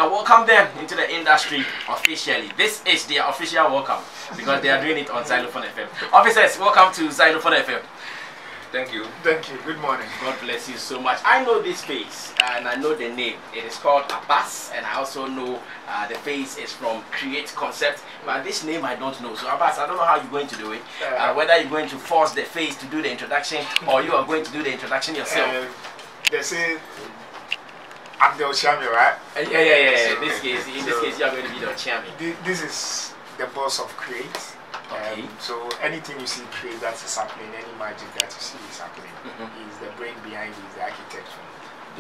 welcome them into the industry officially. This is their official welcome because they are doing it on Zylofon FM. Officers, welcome to Zylofon FM. Thank you. Thank you. Good morning. God bless you so much. I know this face and I know the name. It is called Abbas, and I also know the face is from Create Concept. But this name I don't know. So Abbas, I don't know how you're going to do it. Whether you're going to force the face to do the introduction or you are going to do the introduction yourself. They say Abdel Shami, right? Yeah. In this case, you are going to be the chairman. This is the boss of Create. Okay. So anything you see Create that is happening, any magic that you see is happening. He's the brain behind it, he's the architect from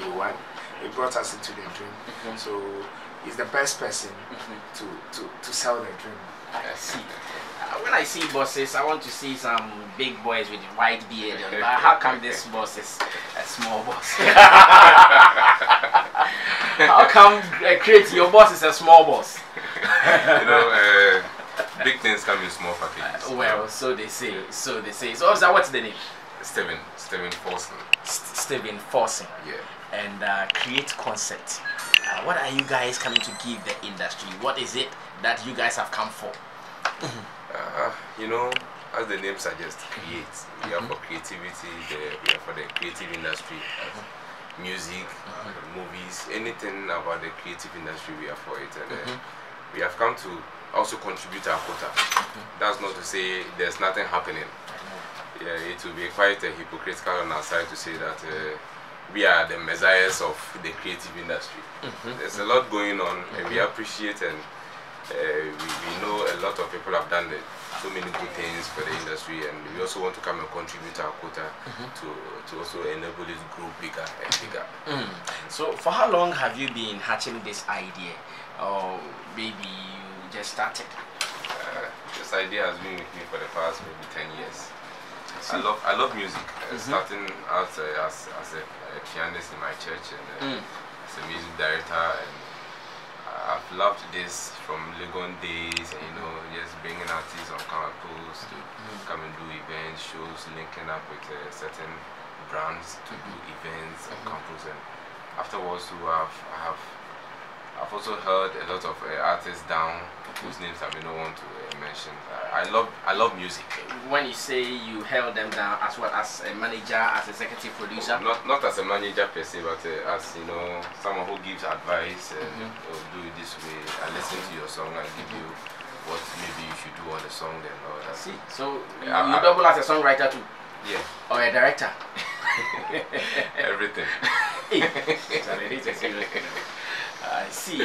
day one. He brought us into the dream. So he's the best person to sell the dream. I see. When I see bosses, I want to see some big boys with white beard. But how come this boss is a small boss? How come Create, your boss is a small boss? Big things come in small packages. Well, so they say. So, officer, what's the name? Steven Forsen. Steven Forsen. Yeah. And Create Concept. What are you guys coming to give the industry? What is it that you guys have come for? As the name suggests, create. We are for creativity. We are for the creative industry, music, movies, anything about the creative industry. We are for it, and we have come to also contribute our quota. That's not to say there's nothing happening. Yeah, it will be quite hypocritical on our side to say that we are the messiahs of the creative industry. There's a lot going on, and we appreciate, and we know a lot of people have done so many good things for the industry, and we also want to come and contribute our quota to also enable it to grow bigger and bigger. So for how long have you been hatching this idea, or maybe you just started? This idea has been with me for the past maybe 10 years. I love music. Starting out as a pianist in my church and as a music director, and I've loved this from Legon days, and just bringing artists on campus to come and do events, shows, linking up with certain brands to do events on campus, and afterwards I've also heard a lot of artists down whose names I may not want to mention. I love music. When you say you held them down, as well as a manager, as executive producer? Not as a manager per se, but as someone who gives advice and do it this way. I listen to your song and give you what maybe you should do on the song and all that. See, so you double as a songwriter too? Yeah. Or a director? Everything. I see.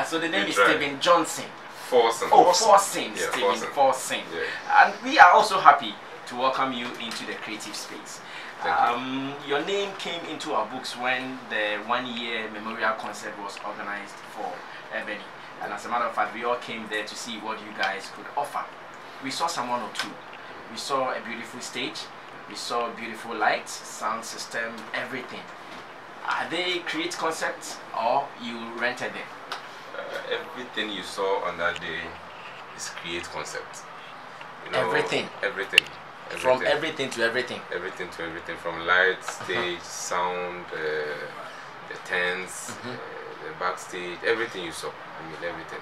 So the name is Steven Johnson. Forsen. Oh, Forsen. Yeah, Steven Forsen. Yeah. And we are also happy to welcome you into the creative space. Your name came into our books when the one-year memorial concert was organized for Ebony. And as a matter of fact, we all came there to see what you guys could offer. We saw some one or two. We saw a beautiful stage. We saw beautiful lights, sound system, everything. Are they Create Concepts or you rented them? Everything you saw on that day is Create Concept. Everything? Everything. From everything to everything? Everything to everything. From light, stage, sound, the tents, the backstage, everything you saw. I mean, everything.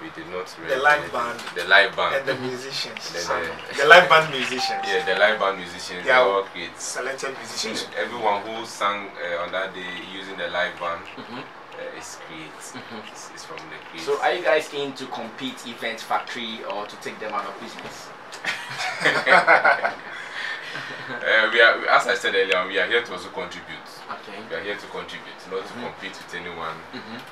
We did not really the live band. The live band. And the musicians. The live band musicians. Yeah, the live band musicians. They are all Create. Selected musicians. Everyone who sang on that day using the live band is Create. It's from the Create. So are you guys in to compete Event Factory or to take them out of business? We are, as I said earlier, we are here to also contribute. Okay. We are here to contribute, not to compete with anyone.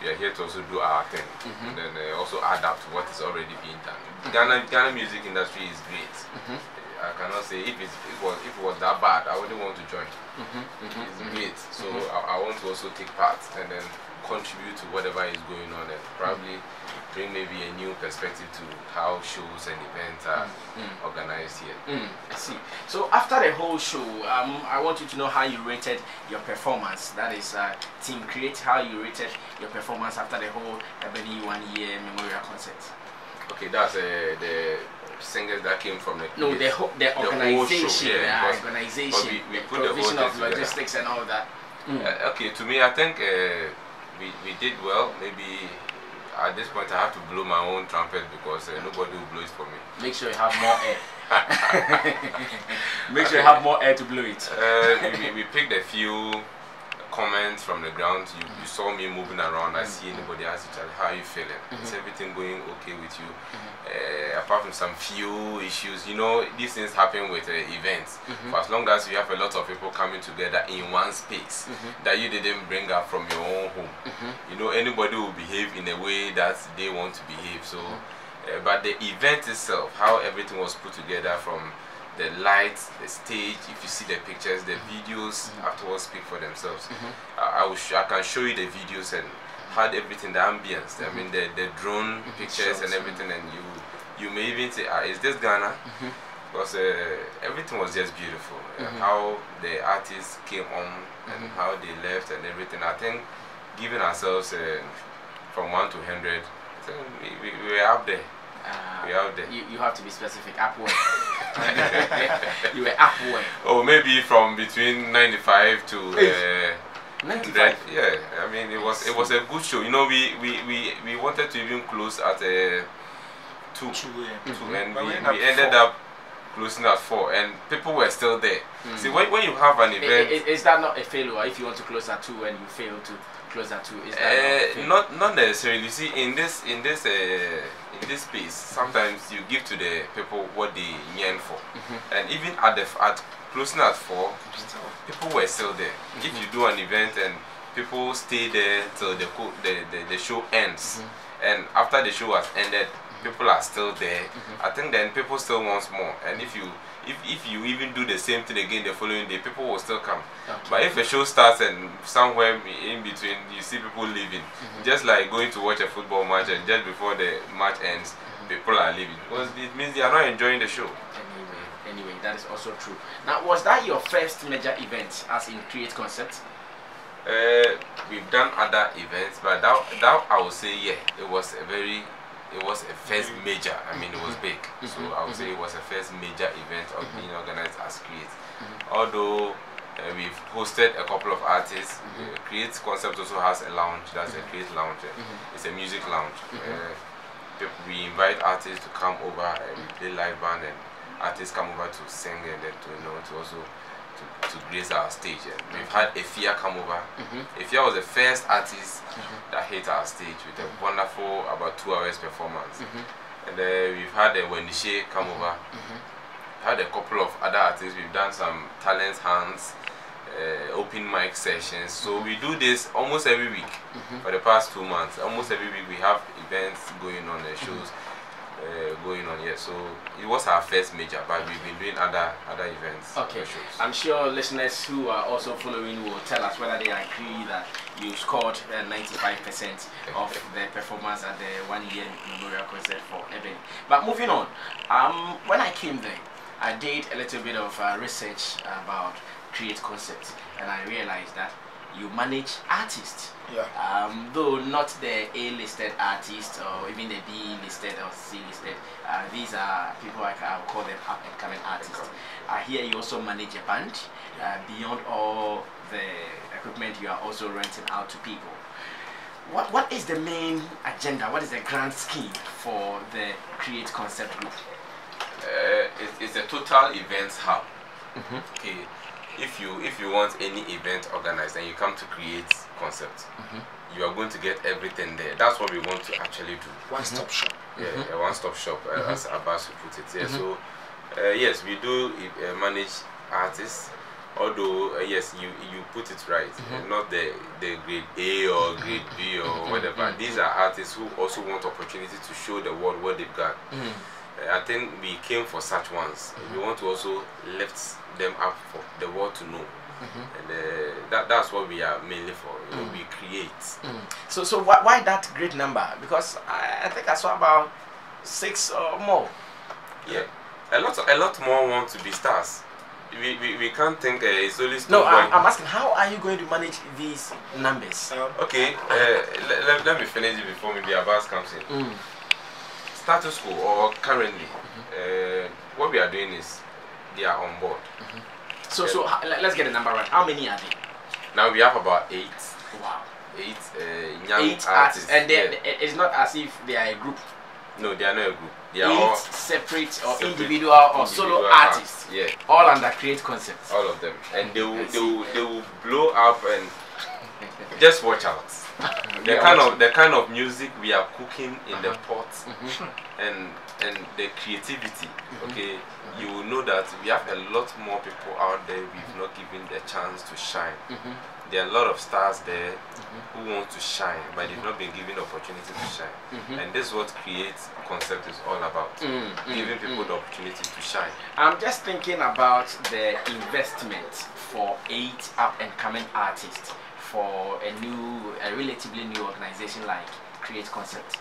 We are here to also do our thing, and then also adapt to what is already being done. Ghana music industry is great. I cannot say if it was that bad, I wouldn't want to join. It's great, so I want to also take part and then contribute to whatever is going on, and probably bring maybe a new perspective to how shows and events are organized here. I see. So after the whole show, I want you to know how you rated your performance. That is Team Create, how you rated your performance after the whole Ebony one-year memorial concert. Okay, that's the singers that came from the the organization, yeah, organization, we put provision the of logistics and all that. Okay, to me, I think we did well. Maybe at this point I have to blow my own trumpet because nobody will blow it for me. Make sure you have more air. Make sure you have more air to blow it. We picked a few comments from the ground. You saw me moving around. I see anybody ask each other, how are you feeling? Is everything going okay with you? Apart from some few issues, you know, these things happen with events. For as long as you have a lot of people coming together in one space that you didn't bring up from your own home, you know, anybody will behave in a way that they want to behave. So, but the event itself, how everything was put together, from the lights, the stage, if you see the pictures, the videos afterwards speak for themselves. I can show you the videos and had everything, the ambience, I mean the drone pictures and everything, and you may even say, is this Ghana? Because everything was just beautiful. How the artists came on and how they left and everything. I think giving ourselves from 1 to 100, we were up there. You have to be specific. Upward. You were upward. Oh, maybe from between 95 to 95. Yeah, I mean it was a good show. You know, we wanted to even close at 2, and we ended up closing at 4, and people were still there. See, when you have an event, is that not a failure if you want to close at 2 and you fail to close at 2? Is that not necessarily. See, in this space, sometimes you give to the people what they yearn for, and even at closing at 4, people were still there. If you do an event and people stay there till the show ends, and after the show has ended, people are still there, I think then people still want more. And if you even do the same thing again the following day, people will still come. But if a show starts and somewhere in between you see people leaving, just like going to watch a football match and just before the match ends, people are leaving, because it means they are not enjoying the show. Anyway, that is also true. Now, was that your first major event as in Create Concept? We've done other events, but that I would say, yeah, it was a first major. I mean, it was big. So I would say it was a first major event of being organized as Create. Although we've hosted a couple of artists. Create Concept also has a lounge. That's a Create Lounge. It's a music lounge. We invite artists to come over and we play live band, and artists come over to sing and then to also to grace our stage. And we've had Efia come over. Efia was the first artist that hit our stage with a wonderful about 2 hours performance. And we've had Wendishe come over. We've had a couple of other artists. We've done some talent hands, open mic sessions. So we do this almost every week for the past 2 months. Almost every week we have events going on, shows going on. Yeah, so it was our first major, but we've been doing other events. Okay, I'm sure listeners who are also following will tell us whether they agree that you scored 95% of the performance at the 1-year memorial concert for Ebony. But moving on, when I came there, I did a little bit of research about Create Concept, and I realized that you manage artists. Though not the A-listed artists or even the B-listed or C-listed. These are people I will call them up-and-coming artists. Here you also manage a band. Beyond all the equipment, you are also renting out to people. What is the main agenda? What is the grand scheme for the Create Concept group? It's a total events hub. Okay. If you want any event organized and you come to Create Concept, you are going to get everything there. That's what we want to actually do. One-stop shop. Yeah, a one-stop shop, as Abbas would put it. Yeah. So yes, we do manage artists. Although yes, you put it right. Not the grade A or grade B or whatever. These are artists who also want opportunity to show the world what they've got. I think we came for such ones. We want to also lift them up for the world to know, and that's what we are mainly for. We create. So why that great number? Because I think I saw about 6 or more. Yeah, a lot more want to be stars. We can't think it's only. No, I'm asking, how are you going to manage these numbers? Okay, let me finish it before maybe Abbas comes in. Status quo or currently, what we are doing is they are on board. So let's get the number right. How many are they? Now we have about 8. Wow. young Eight artists. and it's not as if they are a group. No, they are not a group. They are Eight all separate or separate individual or solo artists. Yeah, all under Create concepts. all of them, and they will blow up, and just watch out. The kind of music we are cooking in the pot, and the creativity. Okay, you will know that we have a lot more people out there we've not given the chance to shine. There are a lot of stars there who want to shine, but they've not been given the opportunity to shine. And this is what Create concept is all about, giving people the opportunity to shine. I'm just thinking about the investment for 8 up-and-coming artists for a relatively new organization like Create Concept.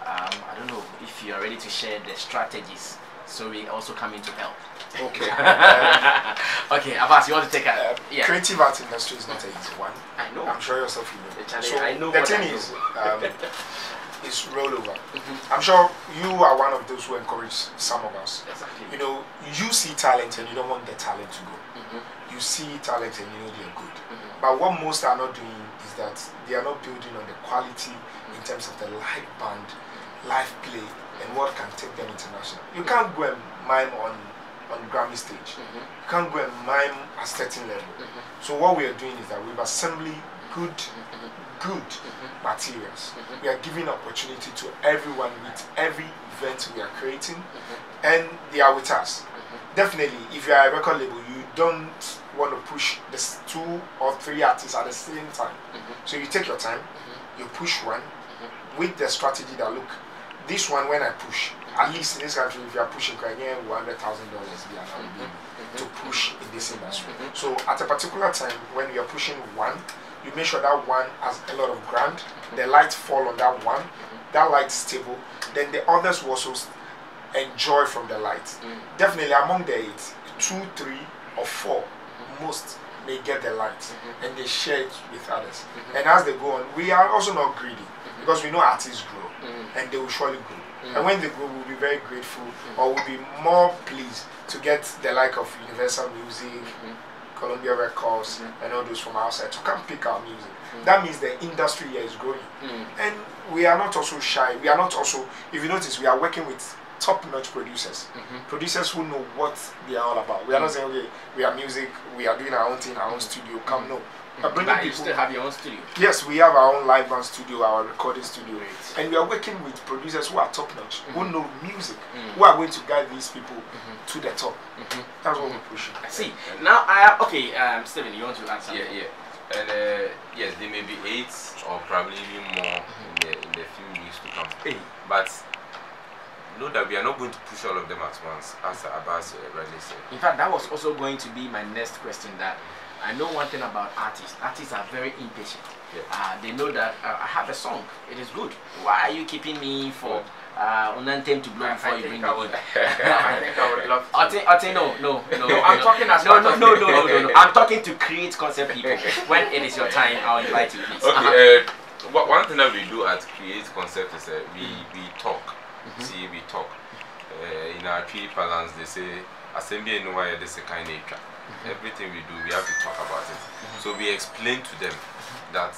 I don't know if you are ready to share the strategies, so we also come in to help. Okay. Okay, Abbas, you want to take a creative art industry is not an easy one. I know. I'm sure yourself you know. So I know the thing is, it's rollover. I'm sure you are one of those who encourage some of us. Exactly. You know, you see talent and you don't want the talent to go. You see talent and you know they're good. But what most are not doing is that they are not building on the quality in terms of the live band, live play, and what can take them international. You can't go and mime on Grammy stage. You can't go and mime at a certain level. So what we are doing is that we've assembled good materials. We are giving opportunity to everyone with every event we are creating, and they are with us. Definitely, if you are a record label, you don't want to push this 2 or 3 artists at the same time. So you take your time, you push one with the strategy that, look, this one when I push, at least in this country, if you are pushing $100,000 to push in this industry. So at a particular time, when you are pushing one, you make sure that one has a lot of ground, the lights fall on that one, that light is stable, then the others will also enjoy from the lights. Definitely among the 8, 2, 3 or 4 most may get the light and they share it with others. And as they go on, we are also not greedy because we know artists grow and they will surely grow. And when they grow, we'll be very grateful or we'll be more pleased to get the like of Universal Music, Columbia Records, and all those from outside to come pick our music. That means the industry here is growing. And we are not also shy. We are not also, if you notice, we are working with top-notch producers. Producers who know what they are all about. We are not saying, okay, we are music, we are doing our own thing, our own studio, come, no. But you still have your own studio? Yes, we have our own live band studio, our recording studio. And we are working with producers who are top-notch, who know music, who are going to guide these people to the top. That's what we're pushing. I see. Now, okay, Steven, you want to add something? Yeah. And yes, there may be 8 or probably even more in the few weeks to come. But know that we are not going to push all of them at once, as Abbas rightly said. In fact, that was also going to be my next question. That I know one thing about artists. Artists are very impatient. They know that I have a song. It is good. Why are you keeping me for unantem to blow before you bring me in? I think I would love to. Ate, no. I'm talking as no. I'm talking to Create Concept people. When it is your time, I'll invite you, please. Okay. One thing that we do at Create Concept is we talk. See, we talk. In our tree parlance, they say, "Assembly no why this kind of nature." Everything we do, we have to talk about it. So we explain to them that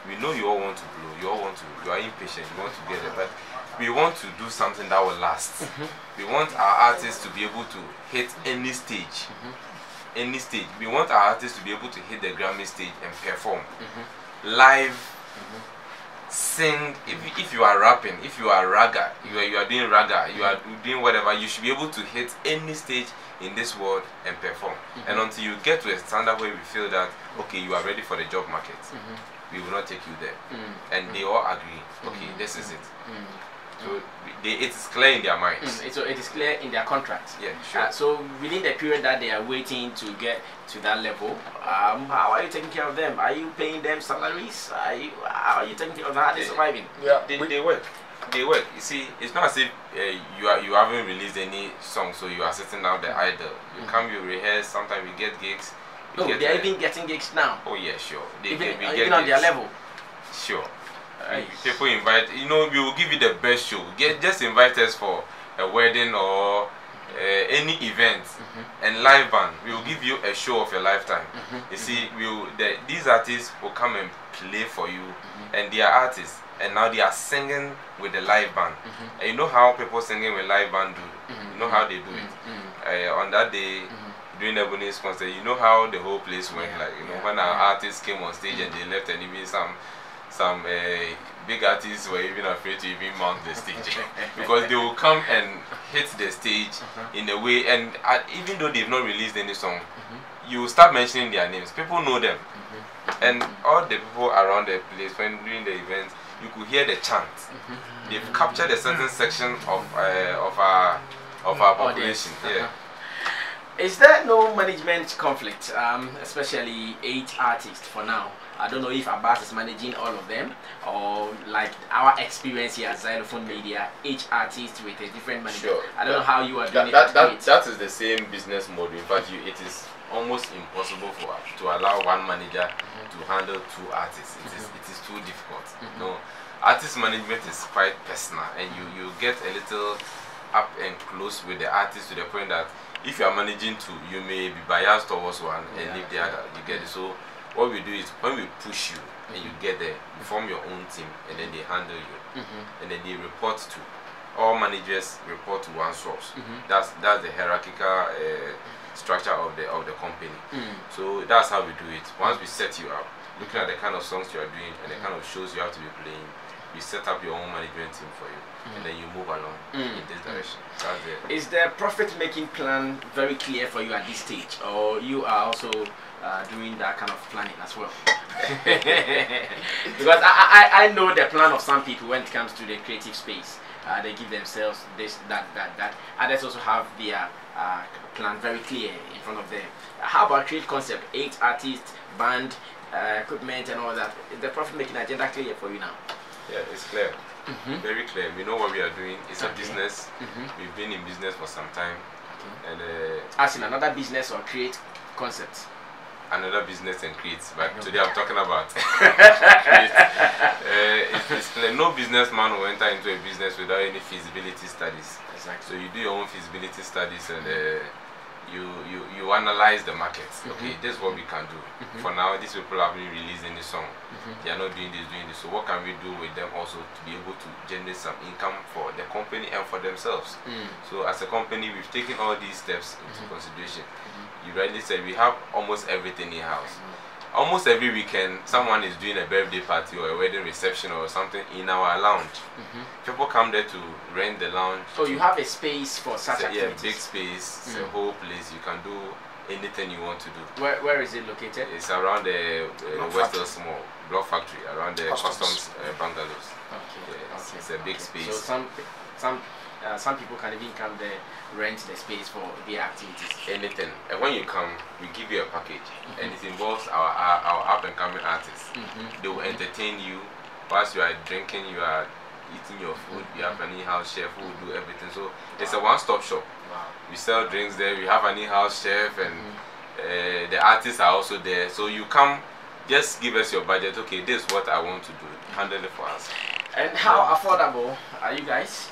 we know you all want to blow, you are impatient, you want to get it, but we want to do something that will last. We want our artists to be able to hit any stage. Any stage. We want our artists to be able to hit the Grammy stage and perform live. Sing. If you are rapping, if you are raga, you are doing raga, you are doing whatever, you should be able to hit any stage in this world and perform. And until you get to a standard where we feel that okay, you are ready for the job market, we will not take you there. And they all agree, okay, this is it. So it is clear in their minds. So it is clear in their contracts. Yeah, sure. So within the period that they are waiting to get to that level, how are you taking care of them? Are you paying them salaries? How are you taking care of them? How are they surviving? Yeah, they work. They work. You see, it's not as if you haven't released any song, so you are sitting down there idle. You come, you rehearse. Sometimes you get gigs. No, they are even getting gigs now. Oh yeah, sure. We get on their level. Sure. People invite, we will give you the best show. Just invite us for a wedding or any event and live band. We will give you a show of your lifetime. You see, these artists will come and play for you, and they are artists, and now they are singing with the live band. And you know how people singing with live band do? You know how they do it. On that day, during Ebony's concert, you know how the whole place went. Like when our artists came on stage and they left, and even some big artists were even afraid to even mount the stage because they will come and hit the stage in a way, and even though they've not released any song, you start mentioning their names. People know them, and all the people around the place when during the event, you could hear the chant. They've captured a certain section of our population. Is there no management conflict, especially 8 artists for now? I don't know if Abbas is managing all of them, or like our experience here at Zylofon Media, each artist with a different manager. Sure. I don't know how you are doing that is the same business model. In fact, it is almost impossible to allow one manager to handle 2 artists. It is too difficult. No, artist management is quite personal, and you get a little up and close with the artist to the point that if you are managing 2, you may be biased towards one and leave the other. You get it? So what we do is when we push you and you get there, you form your own team, and then they handle you, and then they report to all managers report to one source. That's the hierarchical structure of the company. So that's how we do it. Once we set you up, looking at the kind of songs you are doing and the kind of shows you have to be playing, we set up your own management team for you, and then you move along in this direction. That's it. Is the profit-making plan very clear for you at this stage, or you are also doing that kind of planning as well? Because I know the plan of some people when it comes to the creative space. They give themselves this, that. Others also have their plan very clear in front of them. How about create concept, 8 artists, band, equipment and all that? Is the profit-making agenda clear for you now? Yeah, it's clear. Very clear. We know what we are doing. It's a business. We've been in business for some time. And as in another business or create concepts? Another business and create. But today I'm talking about it's clear. No businessman will enter into a business without any feasibility studies. Exactly. So you do your own feasibility studies, and you analyze the market. Okay, this is what we can do. For now, these people haven't released any song. They are not doing this. So what can we do with them also to be able to generate some income for the company and for themselves? So as a company, we've taken all these steps into consideration. You rightly said we have almost everything in house. Almost every weekend, someone is doing a birthday party or a wedding reception or something in our lounge. People come there to rent the lounge. So you have a space for such activities? Yeah, big space. It's a whole place. You can do anything you want to do. Where is it located? It's around the West Small Block Factory, around the customs bungalows. Okay. It's a big space. So some people can even come there, rent the space for their activities. Anything. And when you come, we give you a package, and it involves our up and coming artists. They will entertain you whilst you are drinking, you are eating your food. You have an in-house chef who will do everything. So it's a one-stop shop. We sell drinks there. We have an in-house chef, and the artists are also there. So you come, just give us your budget. Okay, this is what I want to do. Handle it for us. And how affordable are you guys?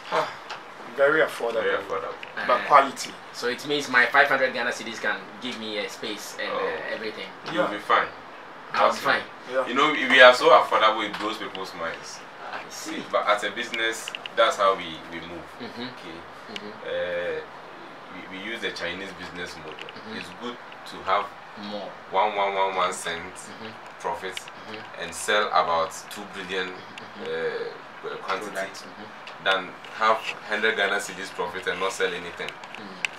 Very affordable. Very affordable. But quality. So it means my 500 Ghana cedis can give me a space and everything. You'll be fine. I'll be fine. You know, we are so affordable, it blows people's minds. I see. But as a business, that's how we move. Okay. We use the Chinese business model. It's good to have more 1 cent profits and sell about 2 billion quantity than have 100 Ghana cedis profit and not sell anything.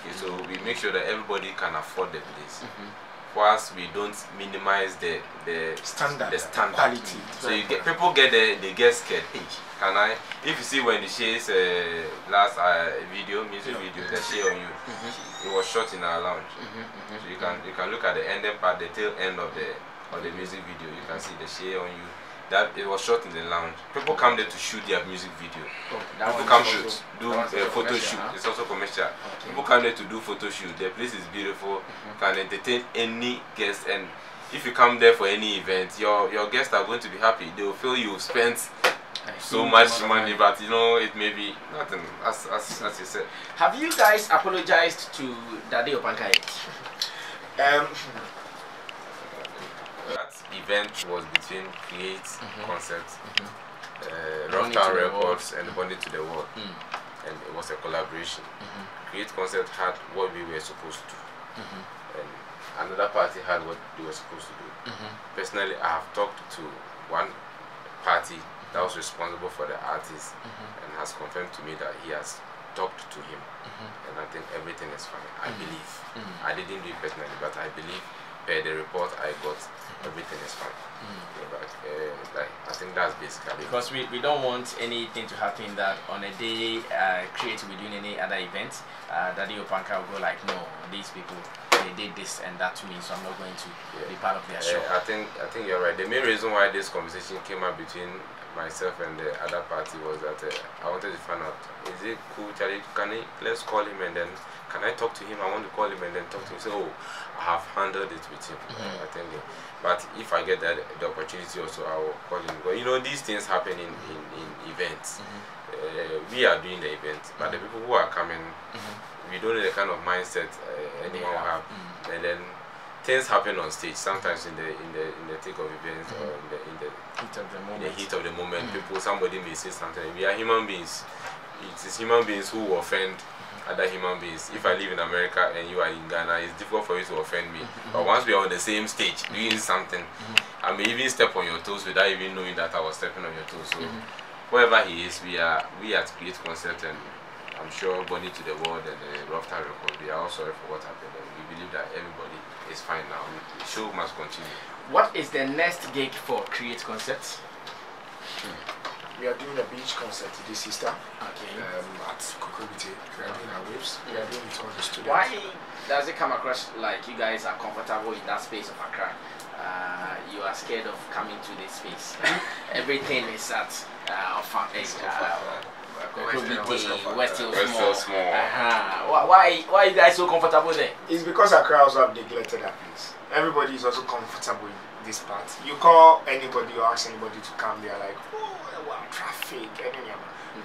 Okay, so we make sure that everybody can afford the place. For us, we don't minimize the standard quality. So you get people get there, they get scared. Hey, can I? If you see when the Shay's last music video, the Shay on you, it was shot in our lounge. So you can look at the ending part, the tail end of the music video. You can see the Shay on you. That it was shot in the lounge. People come there to shoot their music video. People come to do a photo shoot. It's also commercial. People come there to do photo shoot. The place is beautiful. Can entertain any guest, and if you come there for any event, your guests are going to be happy. They will feel you've spent so much money, but you know it may be nothing. As you said. Have you guys apologized to Daddy Opankai? That's event was between Create Concept, Rough Town Records, and Bonded to the World, and it was a collaboration. Create Concept had what we were supposed to do, and another party had what they were supposed to do. Personally, I have talked to one party that was responsible for the artist and has confirmed to me that he has talked to him, and I think everything is fine. I believe. I didn't do it personally, but I believe per the report I got, everything is fine. Yeah, but like, I think that's basically because we don't want anything to happen that on a day Create will be doing any other event, Daddy Opanka will go like, no, these people they did this and that to me, so I'm not going to be part of their show. I think you're right. The main reason why this conversation came up between myself and the other party was that I wanted to find out, is it cool, Charlie? Let's call him, and then can I talk to him? I want to call him and then talk to him. So I have handled it with him. I think, but if I get the opportunity also, I will call him. But you know, these things happen in events. We are doing the event, but the people who are coming, we don't know the kind of mindset anyone will have, and then things happen on stage. Sometimes in the thick of events or in the heat of the moment, somebody may say something. We are human beings. It is human beings who offend other human beings. If I live in America and you are in Ghana, it's difficult for you to offend me. But once we are on the same stage doing something, I may even step on your toes without even knowing that I was stepping on your toes. So whoever he is, we at Create Concept, and I'm sure Bonded to the World and the Rough Town Record, we are all sorry for what happened, and we believe that everybody is fine now. The show must continue. What is the next gig for Create Concept? We are doing a beach concert this Easter. Okay. At Kokobite. We are doing our waves. We are doing it all the students. Why does it come across like you guys are comfortable in that space of Accra? You are scared of coming to this space. Everything is at West Small. Why are you guys so comfortable there? It's because Accra also have neglected that place. Everybody is also comfortable in this part. You call anybody or ask anybody to come, they are like, oh, wow, traffic, anything.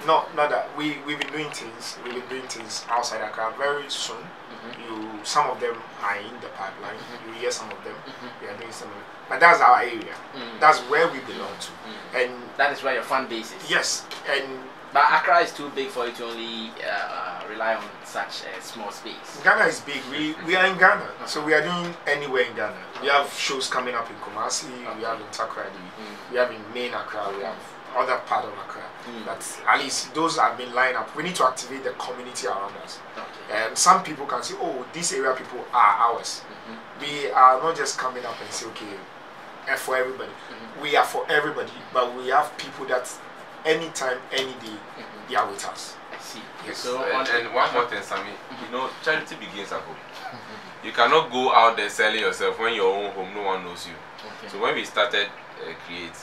Not that we've been doing things. We've been doing things outside Accra very soon. Some of them are in the pipeline. You hear some of them. We are doing some of them. But that's our area. That's where we belong to. And that is where your fan base is. Yes. But Accra is too big for you to only rely on such a small space. Ghana is big. We are in Ghana, so we are doing anywhere in Ghana. We have shows coming up in Kumasi. We have in Takoradi. We have in main Accra. We have other part of Accra. But at least those have been lined up. We need to activate the community around us. Some people can say, oh, this area people are ours. We are not just coming up and say, okay, for everybody. We are for everybody, but we have people that anytime, any day, they are with us. I see. Yes. So, and one more thing, Sammy, you know, charity begins at home. You cannot go out there selling yourself when your own home, no one knows you. So when we started Create,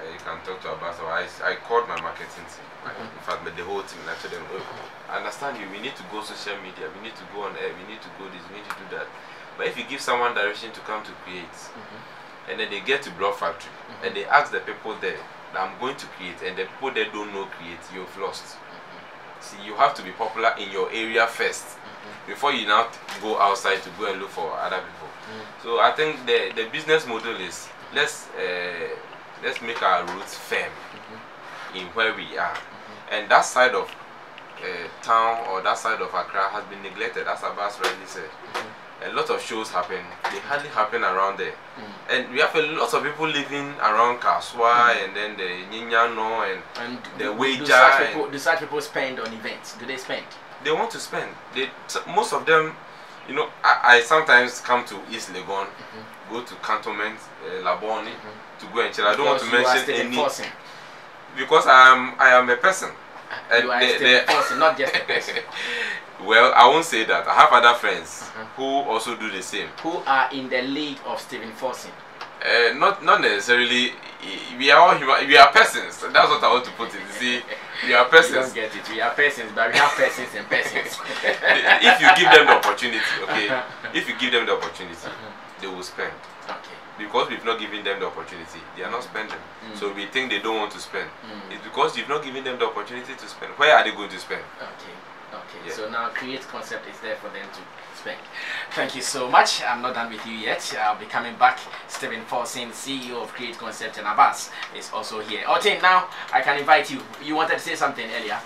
you can talk to Abbas. I called my marketing team. In fact, the whole team, and I told them, I understand you, we need to go social media, we need to go on air, we need to go this, we need to do that. But if you give someone direction to come to Create, and then they get to Block Factory, and they ask the people there that I'm going to Create, and the people there don't know Create, you've lost. See, you have to be popular in your area first, before you now go outside to go and look for other people. So I think the business model is, let's make our roots firm in where we are, and that side of town or that side of Accra has been neglected, as Abbas rightly said. A lot of shows happen, they hardly happen around there. And we have a lot of people living around Kaswa and then the Ninyano and the Weija. Do such people spend on events? Do they spend? They want to spend. Most of them, you know, I sometimes come to East Legon, go to Cantonment, Laboni, to go and chill. I don't want to mention any, because I am a person. You are still a person, not just a person. Well, I won't say that. I have other friends who also do the same. Who are in the league of Stephen Forson? Not necessarily. We are all human. We are persons. That's what I want to put it. You see, we are persons. You don't get it. We are persons, but we have persons and persons. If you give them the opportunity, okay. If you give them the opportunity, they will spend. Okay. Because we've not given them the opportunity, they are not spending. So we think they don't want to spend. It's because you've not given them the opportunity to spend. Where are they going to spend? Okay. Okay, Yeah. so now Create Concept is there for them to spend. Thank you so much. I'm not done with you yet. I'll be coming back. Stephen Forsin, CEO of Create Concept, and Abbas is also here. Okay, now I can invite you. You wanted to say something earlier.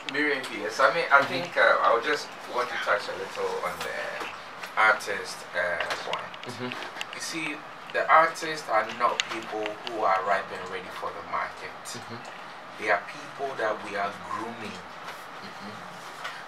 Yes, I mean, I think I would just want to touch a little on the artist point. You see, the artists are not people who are ripe and ready for the market. They are people that we are grooming.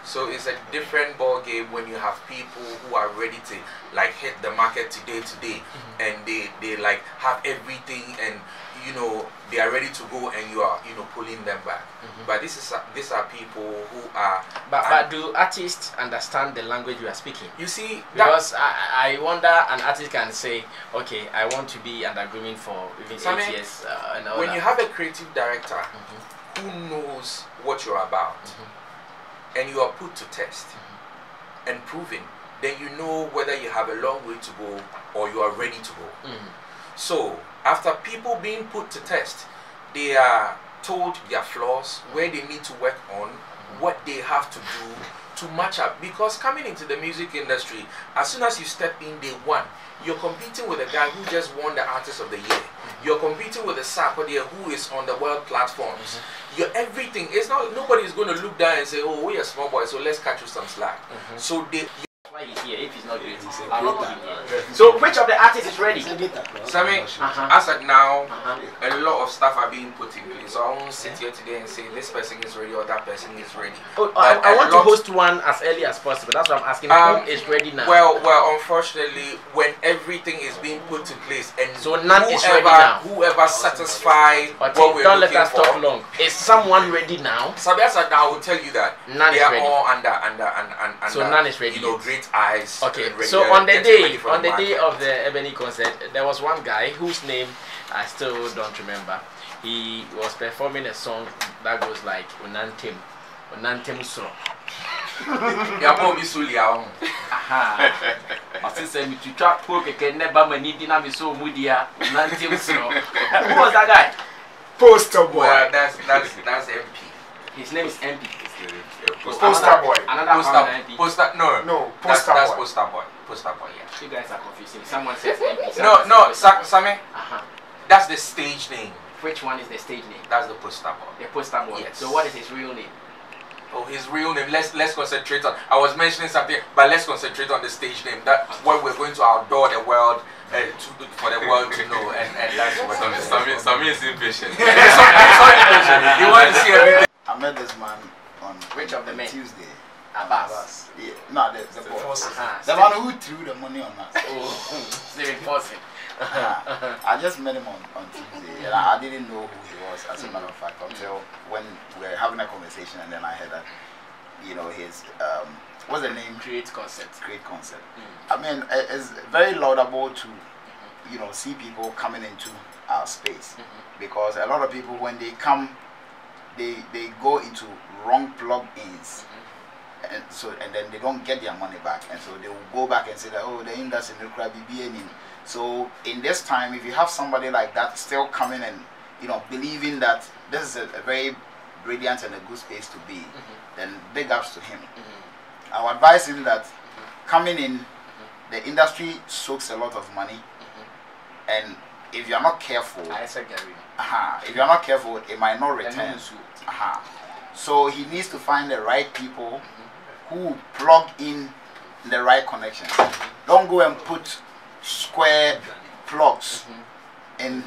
So it's a different ball game when you have people who are ready to like hit the market today, and they like have everything, and you know they are ready to go, and you are pulling them back. But these are people who are. But do artists understand the language you are speaking? You see, because I wonder, an artist can say, okay, I want to be under grooming for even 8 years. And all when that. you have a creative director who knows what you're about, and you are put to test and proven, then you know whether you have a long way to go or you are ready to go. So after people being put to test, they are told their flaws, where they need to work on, what they have to do to match up. Because coming into the music industry, as soon as you step in day one, you're competing with a guy who just won the Artist of the Year. You're competing with a Sarkodie who is on the world platforms. You're everything. It's not, nobody's going to look down and say, oh, we're a small boy, so let's catch you some slack. So they. Why he's here? If he's not great, I'll not put him here. So which of the artists is ready? Sammy, as at now, a lot of stuff are being put in place. So I won't sit here today and say this person is ready or that person is ready. Oh, I want to host one as early as possible. That's what I'm asking. Who is ready now? Well, unfortunately, when everything is being put in place, and so none is ready now. Whoever satisfies what we're don't let looking us for. talk long. Is someone ready now? So that's what I will tell you that none they is are ready. all under. So none is ready. You know, great eyes. Okay. So on the day of the Ebony concert, there was one guy whose name I still don't remember. He was performing a song that goes like Unantem Sro. Aha. I said me to track poke can never many dynamic so mudia Unantem Sro. Who was that guy? Poster boy. Well, that's MP. His name is MP. Poster boy. Another poster. No, poster that's boy. Poster boy. Poster boy. Yeah. You guys are confusing. Someone says MP. No, Sammy. That's the stage name. Which one is the stage name? That's the poster boy. The poster boy. Yes. So what is his real name? Oh, his real name. Let's concentrate on. I was mentioning something, but let's concentrate on the stage name. That's what we're going to outdoor the world for the world to know, and that's what. Sammy is impatient. He's impatient. He wants to see everything. I met this man on which of the men? Tuesday. Abbas. Yeah, no, the boss. The Stephen. one who threw the money on us. Stephen Forsin. I just met him on Tuesday, and I didn't know who he was, as a matter of fact, until when we were having a conversation, and then I heard that, his what's the name? Create Concept. Create Concept. I mean, it's very laudable to, see people coming into our space, because a lot of people, when they come, they go into wrong plug-ins. And then they don't get their money back, and so they will go back and say that, oh, the industry no crab BBN. So in this time, if you have somebody like that still coming and believing that this is a very brilliant and a good space to be, then big ups to him. I would advise him that coming in, the industry soaks a lot of money, and if you are not careful, if you are not careful, it might not return. So he needs to find the right people who plug in the right connections. Don't go and put square plugs in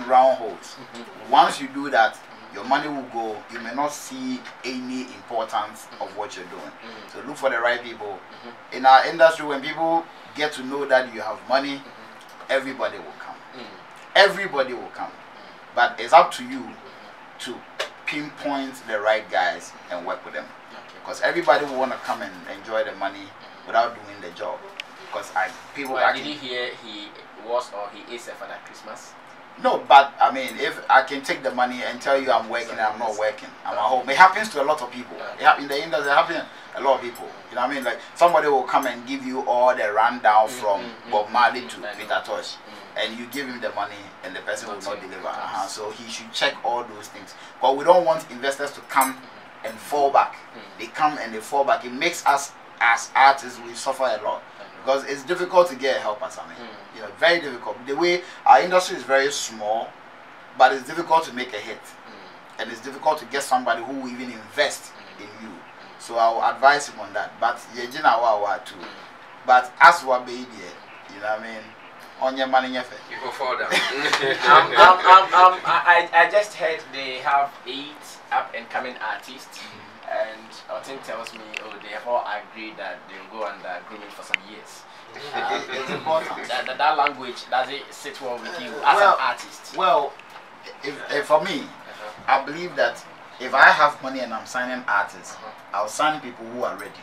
round holes. Once you do that, your money will go. You may not see any importance of what you're doing. So look for the right people. In our industry, when people get to know that you have money, everybody will come. Everybody will come. But it's up to you to pinpoint the right guys and work with them, because everybody will want to come and enjoy the money without doing the job. Because people did you hear he was or he is a Father Christmas? No, but I mean, if I can take the money and tell you I'm working and I'm not working, I'm at home. It happens to a lot of people. In the industry, it happens to a lot of people. You know what I mean? Like somebody will come and give you all the rundown from Bob Marley to Peter Tosh, and you give him the money, and the person will not deliver. So he should check all those things. But we don't want investors to come and fall back. They come and they fall back. It makes us as artists, we suffer a lot. Because it's difficult to get helpers. I mean, you know, very difficult. The way our industry is very small, but it's difficult to make a hit, and it's difficult to get somebody who will even invest in you. So I will advise him on that. But too. But as what baby, you know what I mean? On your money, you go fall down. I just heard they have 8 up and coming artists. And Otin tells me, oh, they have all agreed that they'll go under grooming for some years. it's important. That language, does it sit well with you as an artist? Well, if for me, I believe that if I have money and I'm signing artists, I'll sign people who are ready.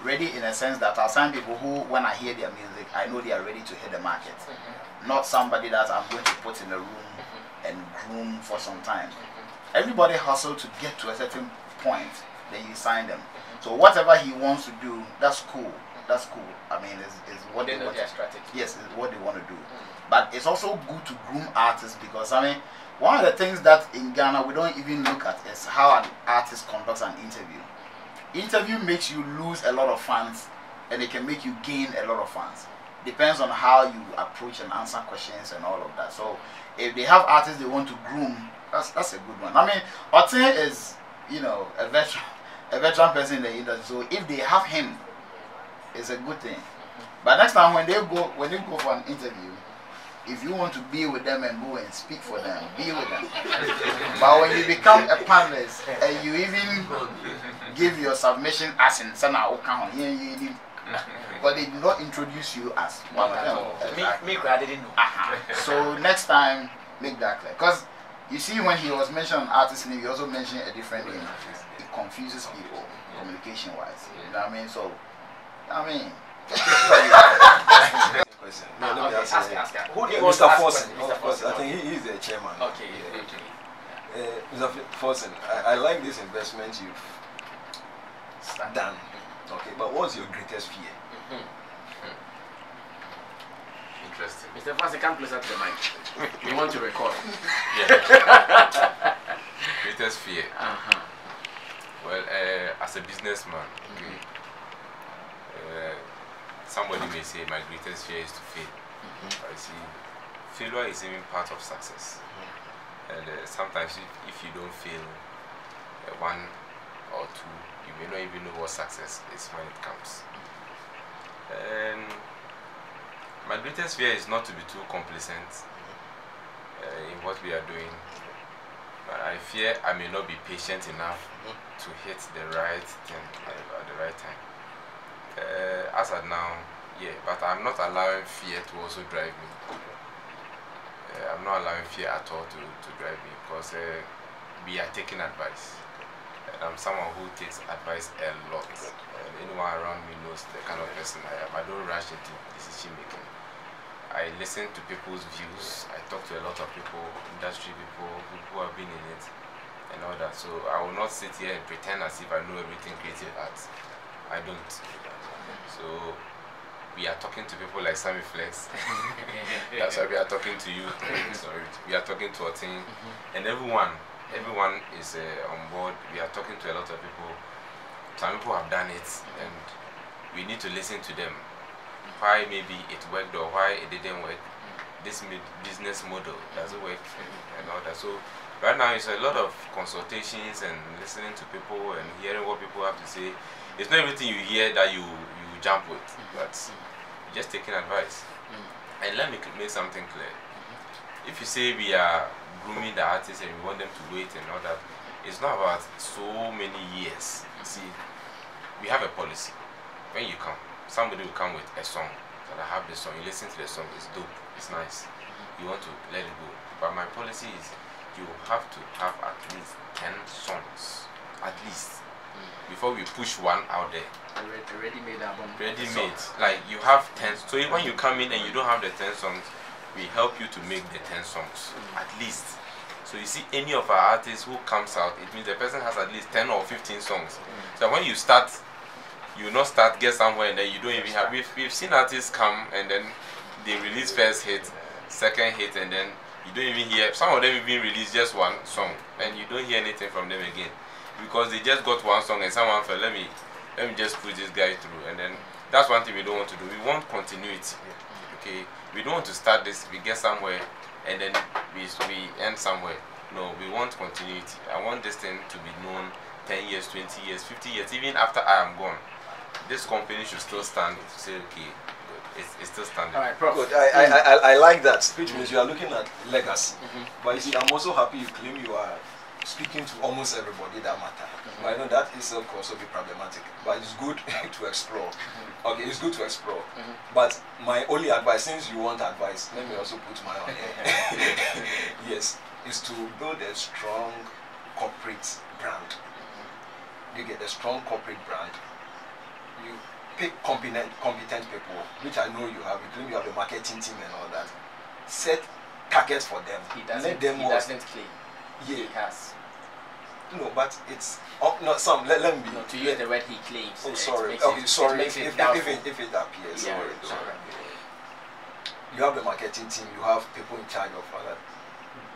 Ready in a sense that I'll sign people who, when I hear their music, I know they are ready to hit the market. Not somebody that I'm going to put in a room and groom for some time. Everybody hustle to get to a certain point, then you sign them. So whatever he wants to do, that's cool. That's cool. I mean, it's what they want. Yes, it's what they want to do. But it's also good to groom artists because I mean, one of the things that in Ghana we don't even look at is how an artist conducts an interview. Interview makes you lose a lot of fans, and it can make you gain a lot of fans. Depends on how you approach and answer questions and all of that. So if they have artists they want to groom, that's a good one. I mean, Otin is, you know, a veteran person in the industry. So if they have him, it's a good thing. But next time when you go for an interview, if you want to be with them and go and speak for them, be with them. But when you become a panelist and you even give your submission as in Sana Okan, but they do not introduce you as one of them. Me, I didn't know. So next time, make that clear. Because you see, when he was mentioning artist name, he also mentioned a different name. It confuses people communication-wise. You know what I mean? So, I mean. No, let me ask Who do you want to Mr. ask? Forsen. Mr. Forsen. I think he's the chairman. Okay. Mr. Forsen, I like this investment you've done. Okay, but what's your greatest fear? Interesting. Mr. Forsen, come closer to the mic. We want to record. Yeah. Greatest fear. Well, as a businessman, somebody may say my greatest fear is to fail. I see failure is even part of success. And sometimes if you don't fail one or two, you may not even know what success is when it comes. And my greatest fear is not to be too complacent in what we are doing. But I fear I may not be patient enough to hit the right thing at the right time. As of now, yeah, but I'm not allowing fear to also drive me. I'm not allowing fear at all to drive me because we are taking advice. I'm someone who takes advice a lot. Anyone around me knows the kind of person I am. I don't rush into decision making. I listen to people's views. I talk to a lot of people, industry people who have been in it and all that. So I will not sit here and pretend as if I know everything creative arts. I don't. So we are talking to people like Sammy Flex. That's why we are talking to you. Sorry, we are talking to Otin, and everyone is on board. We are talking to a lot of people. Some people have done it, and we need to listen to them. Why maybe it worked or why it didn't work. This business model doesn't work, and all that. So right now it's a lot of consultations and listening to people and hearing what people have to say. It's not everything you hear that you jump with, but just taking advice. And let me make something clear. If you say we are grooming the artists and we want them to wait and all that, it's not about so many years. See, we have a policy. When you come, somebody will come with a song that I have this song. You listen to the song, it's dope, it's nice. You want to let it go. But my policy is you have to have at least 10 songs, at least, before we push one out there. Ready-made album. Ready-made. Like you have 10. So when you come in and you don't have the 10 songs, we help you to make the 10 songs at least. So you see, any of our artists who comes out, it means the person has at least 10 or 15 songs. So when you start, you will not start, get somewhere, and then you don't even have. We've seen artists come and then they release first hit, second hit, and then you don't even hear. Some of them even release just one song, and you don't hear anything from them again because they just got one song and someone felt, let me just push this guy through, and then that's one thing we don't want to do. We want continuity. Okay, we don't want to start this, we get somewhere, and then we end somewhere. No, we want continuity. I want this thing to be known 10 years, 20 years, 50 years, even after I am gone. This company should still stand to say, okay, it's still standing. All right, Prof. Good. I like that, which means you are looking at legacy. But you see, I'm also happy you claim you are speaking to almost everybody that matter. I know that itself can also be problematic, but it's good to explore. Okay, it's good to explore. But my only advice, since you want advice, let me also put my own here. Yes, is to build a strong corporate brand. You get a strong corporate brand. You pick competent people, which I know you have. You have the marketing team and all that. Set targets for them. He doesn't, let them he doesn't claim. Yeah. He has. No, but it's not some. Let me. No, to use the word he claims. Oh, sorry. It Okay, sorry. If If it appears, yeah, sorry. You have the marketing team. You have people in charge of that.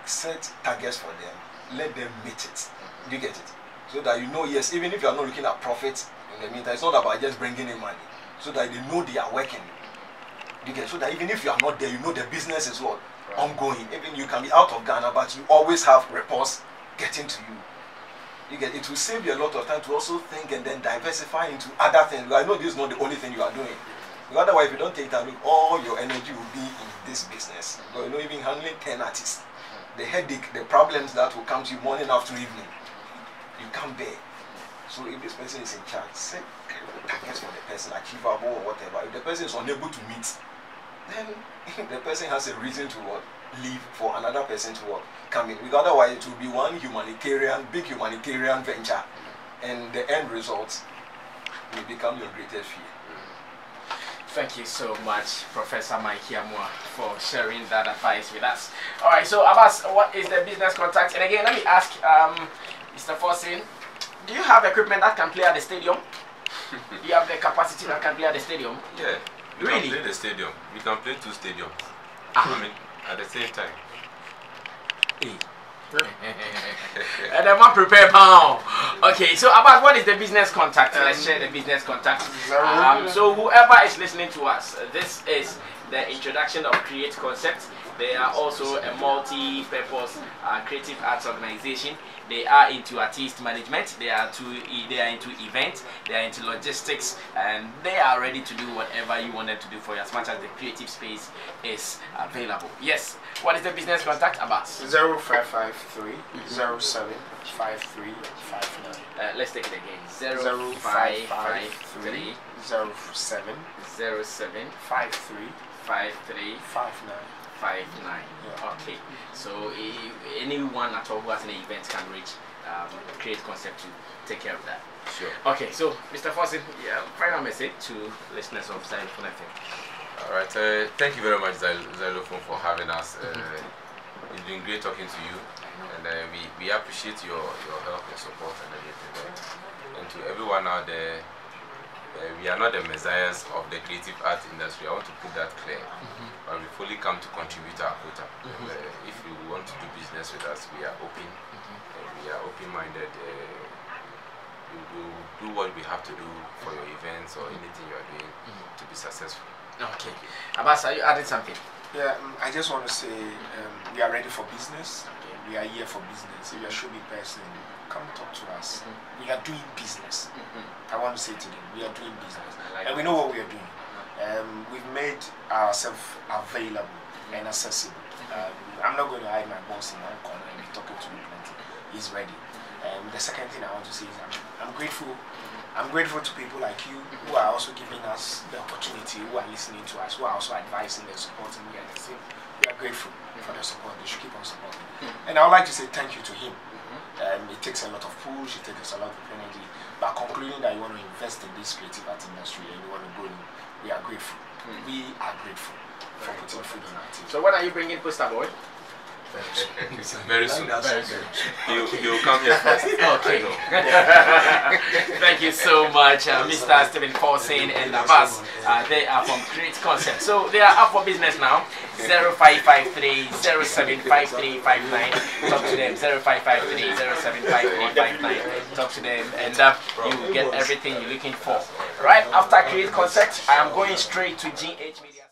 Set targets for them. Let them meet it. You get it? So that you know, yes, even if you are not looking at profit in the meantime, it's not about just bringing in money. So that they know they are working. You get, so that even if you are not there, you know the business is what? Right. Ongoing. Even you can be out of Ghana, but you always have reports getting to you. You get, it will save you a lot of time to also think and then diversify into other things. I know this is not the only thing you are doing. Because otherwise, if you don't take time, all your energy will be in this business. But you know, even handling 10 artists, the headache, the problems that will come to you morning after evening, you can't bear. So if this person is in charge, set targets for the person, achievable or whatever. If the person is unable to meet, then the person has a reason to what? Leave for another person to what? Come in. Because otherwise it will be one big humanitarian venture, and the end result will become your greatest fear. Thank you so much, Professor Mike Yamua, for sharing that advice with us. All right, so Abbas, what is the business contact? And again, let me ask Mr. Forsin, do you have equipment that can play at the stadium? Do you have the capacity that can play at the stadium? Yeah, we really? can play the stadium. We can play 2 stadiums. I mean, at the same time. And I'm not prepared now. Okay, so Abbas, what is the business contact? Let's share the business contact. So whoever is listening to us, this is the introduction of Create Concept. They are also a multi-purpose creative arts organization. They are into artist management, they are into events, they are into logistics, and they are ready to do whatever you want them to do for you as much as the creative space is available. Yes, what is the business contact, Abbas? 0553 075359. Let's take it again. 0553 075359. Okay, so anyone at all who has an event can reach Create Concept to take care of that. Sure. Okay, so Mr. Forsin, final message to listeners of Zylofon FM. All right, thank you very much, Zylofon, for having us. It's been great talking to you, and we appreciate your help and support and everything. And to everyone out there, we are not the messiahs of the creative art industry. I want to put that clear. But we fully come to contribute our quota. If you want to do business with us, we are open. We are open-minded. We will do what we have to do for your events or anything you are doing to be successful. Okay. Abbas, are you adding something? Yeah, I just want to say we are ready for business. We are here for business. If you're a showbiz person, come talk to us. We are doing business. I want to say to them, we are doing business. And we know what we are doing. We've made ourselves available and accessible. I'm not going to hide my boss in one corner and be talking to me plenty. He's ready. The second thing I want to say is I'm grateful. I'm grateful to people like you who are also giving us the opportunity, who are listening to us, who are also advising and supporting me at the same. We are grateful for the support. They should keep on supporting. And I would like to say thank you to him. It takes a lot of push, it takes a lot of energy. But concluding that you want to invest in this creative art industry and you want to go in, we are grateful. We are grateful. for putting food on our table. So when are you bringing Poster Boy? Very soon. Very He'll come here first. Okay. Thank you so much, Mr. Stephen Paulson and Abbas. They are from Great Concept. So they are up for business now. 0553 075359. Talk to them. 0553 075359. Talk to them, and you will get everything you're looking for. Right after Create Concept, I am going straight to GH Media.